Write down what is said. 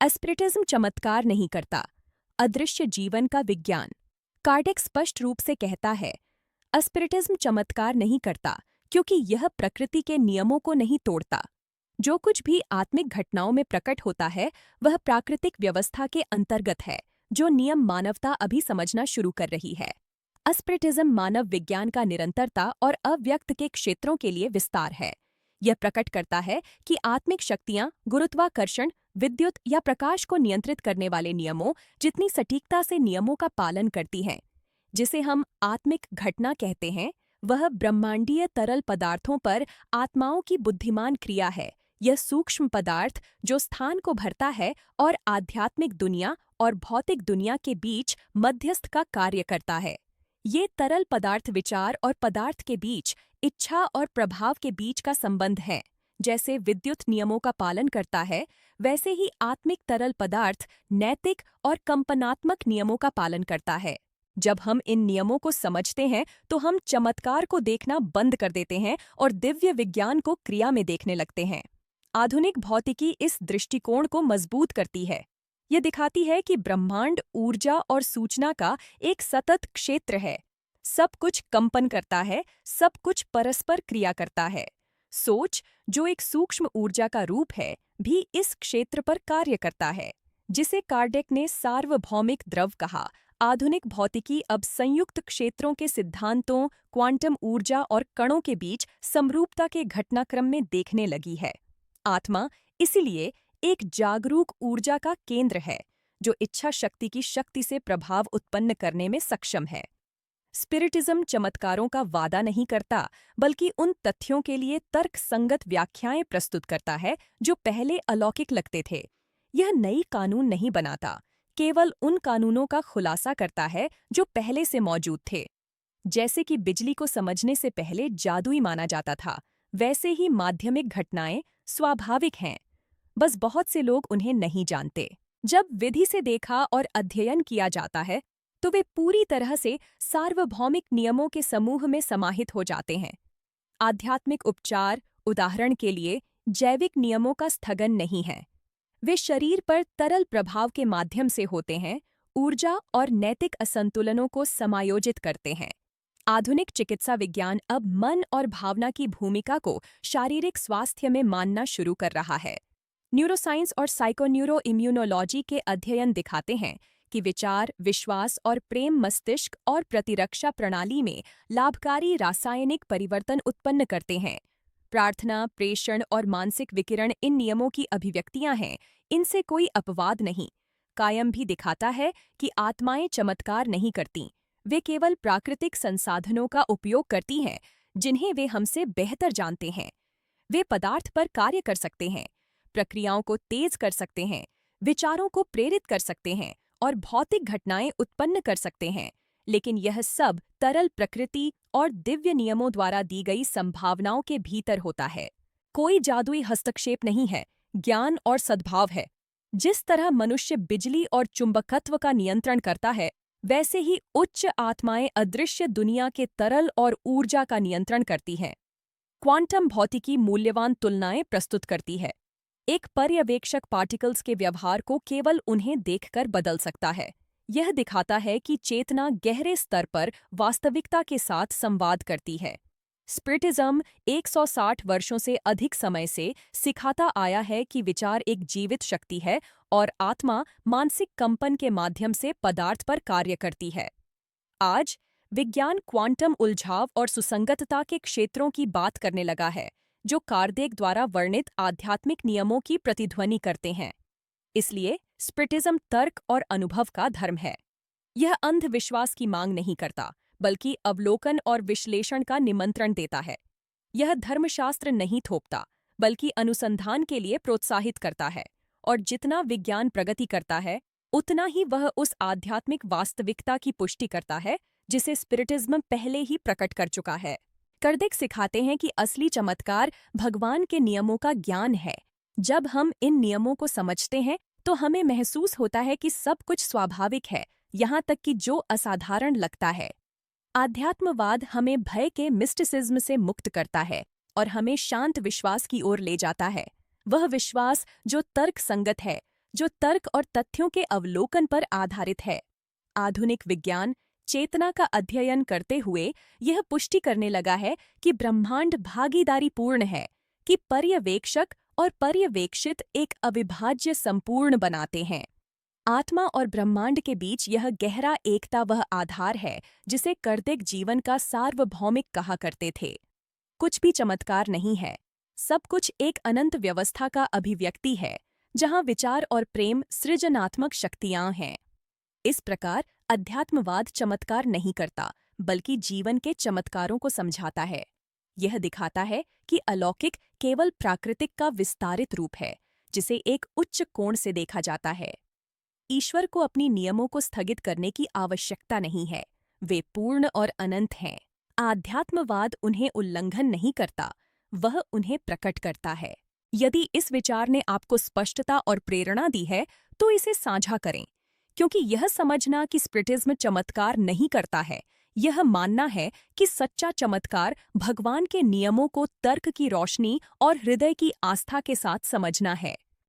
एस्पिरिटिज्म चमत्कार नहीं करता, अदृश्य जीवन का विज्ञान। कार्डेक स्पष्ट रूप से कहता है, एस्पिरिटिज्म चमत्कार नहीं करता क्योंकि यह प्रकृति के नियमों को नहीं तोड़ता। जो कुछ भी आत्मिक घटनाओं में प्रकट होता है वह प्राकृतिक व्यवस्था के अंतर्गत है, जो नियम मानवता अभी समझना शुरू कर रही है। एस्पिरिटिज्म मानव विज्ञान का निरंतरता और अव्यक्त के क्षेत्रों के लिए विस्तार है। यह प्रकट करता है कि आत्मिक शक्तियां गुरुत्वाकर्षण, विद्युत या प्रकाश को नियंत्रित करने वाले नियमों जितनी सटीकता से नियमों का पालन करती हैं। जिसे हम आत्मिक घटना कहते हैं, वह ब्रह्मांडीय तरल पदार्थों पर आत्माओं की बुद्धिमान क्रिया है। यह सूक्ष्म पदार्थ जो स्थान को भरता है और आध्यात्मिक दुनिया और भौतिक दुनिया के बीच मध्यस्थ का कार्य करता है। ये तरल पदार्थ विचार और पदार्थ के बीच, इच्छा और प्रभाव के बीच का संबंध है। जैसे विद्युत नियमों का पालन करता है, वैसे ही आत्मिक तरल पदार्थ नैतिक और कंपनात्मक नियमों का पालन करता है। जब हम इन नियमों को समझते हैं तो हम चमत्कार को देखना बंद कर देते हैं और दिव्य विज्ञान को क्रिया में देखने लगते हैं। आधुनिक भौतिकी इस दृष्टिकोण को मजबूत करती है। यह दिखाती है कि ब्रह्मांड ऊर्जा और सूचना का एक सतत क्षेत्र है। सब कुछ कंपन करता है, सब कुछ परस्पर क्रिया करता है। सोच, जो एक सूक्ष्म ऊर्जा का रूप है, भी इस क्षेत्र पर कार्य करता है, जिसे कार्डेक ने सार्वभौमिक द्रव कहा। आधुनिक भौतिकी अब संयुक्त क्षेत्रों के सिद्धांतों, क्वांटम ऊर्जा और कणों के बीच समरूपता के घटनाक्रम में देखने लगी है। आत्मा इसलिए एक जागरूक ऊर्जा का केंद्र है, जो इच्छा शक्ति की शक्ति से प्रभाव उत्पन्न करने में सक्षम है। स्पिरिटिज्म चमत्कारों का वादा नहीं करता, बल्कि उन तथ्यों के लिए तर्कसंगत व्याख्याएं प्रस्तुत करता है जो पहले अलौकिक लगते थे। यह नई कानून नहीं बनाता, केवल उन कानूनों का खुलासा करता है जो पहले से मौजूद थे। जैसे कि बिजली को समझने से पहले जादुई माना जाता था, वैसे ही माध्यमिक घटनाएं स्वाभाविक हैं, बस बहुत से लोग उन्हें नहीं जानते। जब विधि से देखा और अध्ययन किया जाता है तो वे पूरी तरह से सार्वभौमिक नियमों के समूह में समाहित हो जाते हैं। आध्यात्मिक उपचार, उदाहरण के लिए, जैविक नियमों का स्थगन नहीं है। वे शरीर पर तरल प्रभाव के माध्यम से होते हैं, ऊर्जा और नैतिक असंतुलनों को समायोजित करते हैं। आधुनिक चिकित्सा विज्ञान अब मन और भावना की भूमिका को शारीरिक स्वास्थ्य में मानना शुरू कर रहा है। न्यूरोसाइंस और साइकोन्यूरो इम्यूनोलॉजी के अध्ययन दिखाते हैं कि विचार, विश्वास और प्रेम मस्तिष्क और प्रतिरक्षा प्रणाली में लाभकारी रासायनिक परिवर्तन उत्पन्न करते हैं। प्रार्थना, प्रेषण और मानसिक विकिरण इन नियमों की अभिव्यक्तियां हैं, इनसे कोई अपवाद नहीं। कायम भी दिखाता है कि आत्माएं चमत्कार नहीं करतीं, वे केवल प्राकृतिक संसाधनों का उपयोग करती हैं जिन्हें वे हमसे बेहतर जानते हैं। वे पदार्थ पर कार्य कर सकते हैं, प्रक्रियाओं को तेज कर सकते हैं, विचारों को प्रेरित कर सकते हैं और भौतिक घटनाएं उत्पन्न कर सकते हैं, लेकिन यह सब तरल प्रकृति और दिव्य नियमों द्वारा दी गई संभावनाओं के भीतर होता है। कोई जादुई हस्तक्षेप नहीं है, ज्ञान और सद्भाव है। जिस तरह मनुष्य बिजली और चुंबकत्व का नियंत्रण करता है, वैसे ही उच्च आत्माएं अदृश्य दुनिया के तरल और ऊर्जा का नियंत्रण करती हैं। क्वांटम भौतिकी मूल्यवान तुलनाएं प्रस्तुत करती है। एक पर्यवेक्षक पार्टिकल्स के व्यवहार को केवल उन्हें देखकर बदल सकता है। यह दिखाता है कि चेतना गहरे स्तर पर वास्तविकता के साथ संवाद करती है। स्पिरिटिज्म 160 वर्षों से अधिक समय से सिखाता आया है कि विचार एक जीवित शक्ति है और आत्मा मानसिक कंपन के माध्यम से पदार्थ पर कार्य करती है। आज विज्ञान क्वांटम उलझाव और सुसंगतता के क्षेत्रों की बात करने लगा है, जो कार्डेक द्वारा वर्णित आध्यात्मिक नियमों की प्रतिध्वनि करते हैं। इसलिए स्पिरिटिज्म तर्क और अनुभव का धर्म है। यह अंधविश्वास की मांग नहीं करता, बल्कि अवलोकन और विश्लेषण का निमंत्रण देता है। यह धर्मशास्त्र नहीं थोपता, बल्कि अनुसंधान के लिए प्रोत्साहित करता है। और जितना विज्ञान प्रगति करता है, उतना ही वह उस आध्यात्मिक वास्तविकता की पुष्टि करता है जिसे स्पिरिटिज्म पहले ही प्रकट कर चुका है। कार्डेक सिखाते हैं कि असली चमत्कार भगवान के नियमों का ज्ञान है। जब हम इन नियमों को समझते हैं तो हमें महसूस होता है कि सब कुछ स्वाभाविक है, यहाँ तक कि जो असाधारण लगता है। आध्यात्मवाद हमें भय के मिस्टिसिज्म से मुक्त करता है और हमें शांत विश्वास की ओर ले जाता है। वह विश्वास जो तर्क संगत है, जो तर्क और तथ्यों के अवलोकन पर आधारित है। आधुनिक विज्ञान चेतना का अध्ययन करते हुए यह पुष्टि करने लगा है कि ब्रह्मांड भागीदारीपूर्ण है, कि पर्यवेक्षक और पर्यवेक्षित एक अविभाज्य संपूर्ण बनाते हैं। आत्मा और ब्रह्मांड के बीच यह गहरा एकता वह आधार है जिसे कार्तिक जीवन का सार्वभौमिक कहा करते थे। कुछ भी चमत्कार नहीं है, सब कुछ एक अनंत व्यवस्था का अभिव्यक्ति है, जहां विचार और प्रेम सृजनात्मक शक्तियां हैं। इस प्रकार अध्यात्मवाद चमत्कार नहीं करता, बल्कि जीवन के चमत्कारों को समझाता है। यह दिखाता है कि अलौकिक केवल प्राकृतिक का विस्तारित रूप है, जिसे एक उच्च कोण से देखा जाता है। ईश्वर को अपनी नियमों को स्थगित करने की आवश्यकता नहीं है, वे पूर्ण और अनंत हैं। आध्यात्मवाद उन्हें उल्लंघन नहीं करता, वह उन्हें प्रकट करता है। यदि इस विचार ने आपको स्पष्टता और प्रेरणा दी है, तो इसे साझा करें, क्योंकि यह समझना कि स्पिरिटिज्म चमत्कार नहीं करता है, यह मानना है कि सच्चा चमत्कार भगवान के नियमों को तर्क की रोशनी और हृदय की आस्था के साथ समझना है।